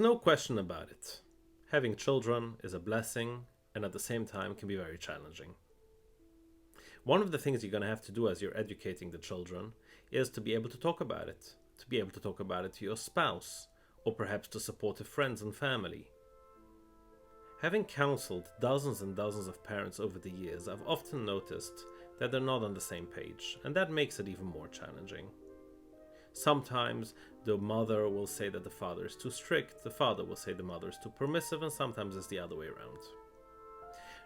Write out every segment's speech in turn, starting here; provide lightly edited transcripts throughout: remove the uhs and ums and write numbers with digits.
no question about it. Having children is a blessing and at the same time can be very challenging. One of the things you're going to have to do as you're educating the children is to be able to talk about it, to be able to talk about it to your spouse, or perhaps to supportive friends and family. Having counseled dozens and dozens of parents over the years, I've often noticed that they're not on the same page, and that makes it even more challenging. Sometimes the mother will say that the father is too strict, the father will say the mother is too permissive, and sometimes it's the other way around.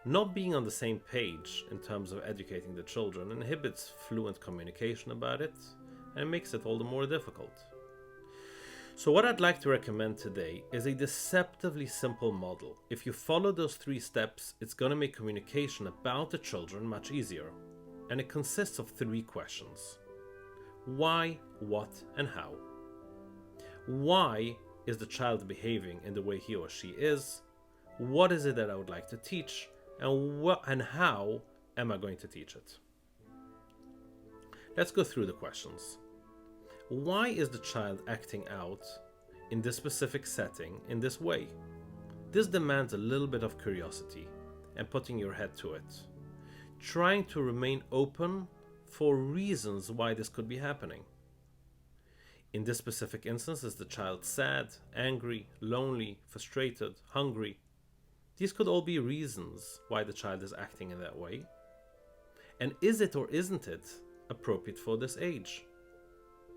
Not being on the same page in terms of educating the children inhibits fluent communication about it, and it makes it all the more difficult. So what I'd like to recommend today is a deceptively simple model. If you follow those 3 steps, it's going to make communication about the children much easier. And it consists of 3 questions. Why, what, and how? Why is the child behaving in the way he or she is? What is it that I would like to teach? And how am I going to teach it? Let's go through the questions. Why is the child acting out in this specific setting in this way? This demands a little bit of curiosity and putting your head to it. Trying to remain open for reasons why this could be happening. In this specific instance, is the child sad, angry, lonely, frustrated, hungry? These could all be reasons why the child is acting in that way. And is it or isn't it appropriate for this age?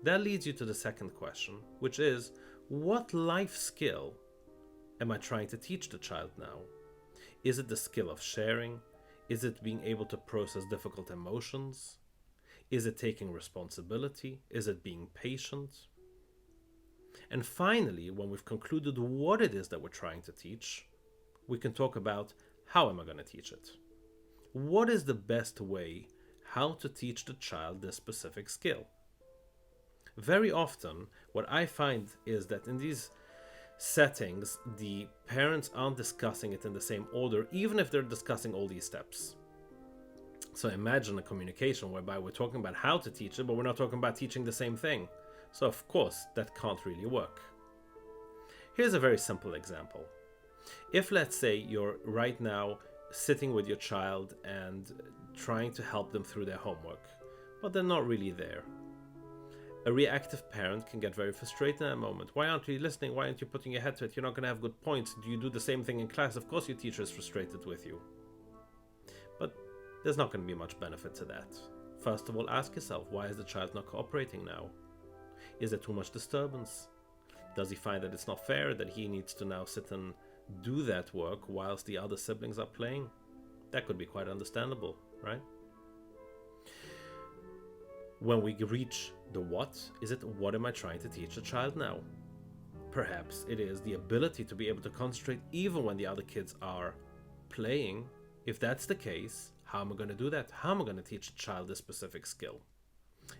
That leads you to the second question, which is, what life skill am I trying to teach the child now? Is it the skill of sharing? Is it being able to process difficult emotions? Is it taking responsibility? Is it being patient? And finally, when we've concluded what it is that we're trying to teach, we can talk about how am I going to teach it? What is the best way how to teach the child this specific skill? Very often, what I find is that in these settings, the parents aren't discussing it in the same order, even if they're discussing all these steps. So imagine a communication whereby we're talking about how to teach it, but we're not talking about teaching the same thing. So of course, that can't really work. Here's a very simple example. If, let's say, you're right now sitting with your child and trying to help them through their homework, but they're not really there. A reactive parent can get very frustrated in that moment. Why aren't you listening? Why aren't you putting your head to it? You're not going to have good points. Do you do the same thing in class? Of course your teacher is frustrated with you. But there's not going to be much benefit to that. First of all, ask yourself, why is the child not cooperating now? Is there too much disturbance? Does he find that it's not fair that he needs to now sit and do that work whilst the other siblings are playing? That could be quite understandable, right? When we reach the what, is it what am I trying to teach the child now? Perhaps it is the ability to be able to concentrate even when the other kids are playing. If that's the case, how am I going to do that? How am I going to teach the child this specific skill?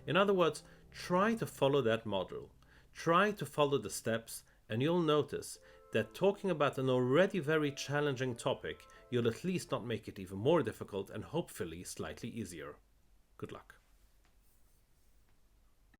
In other words, try to follow that model. Try to follow the steps, and you'll notice that talking about an already very challenging topic, you'll at least not make it even more difficult and hopefully slightly easier. Good luck.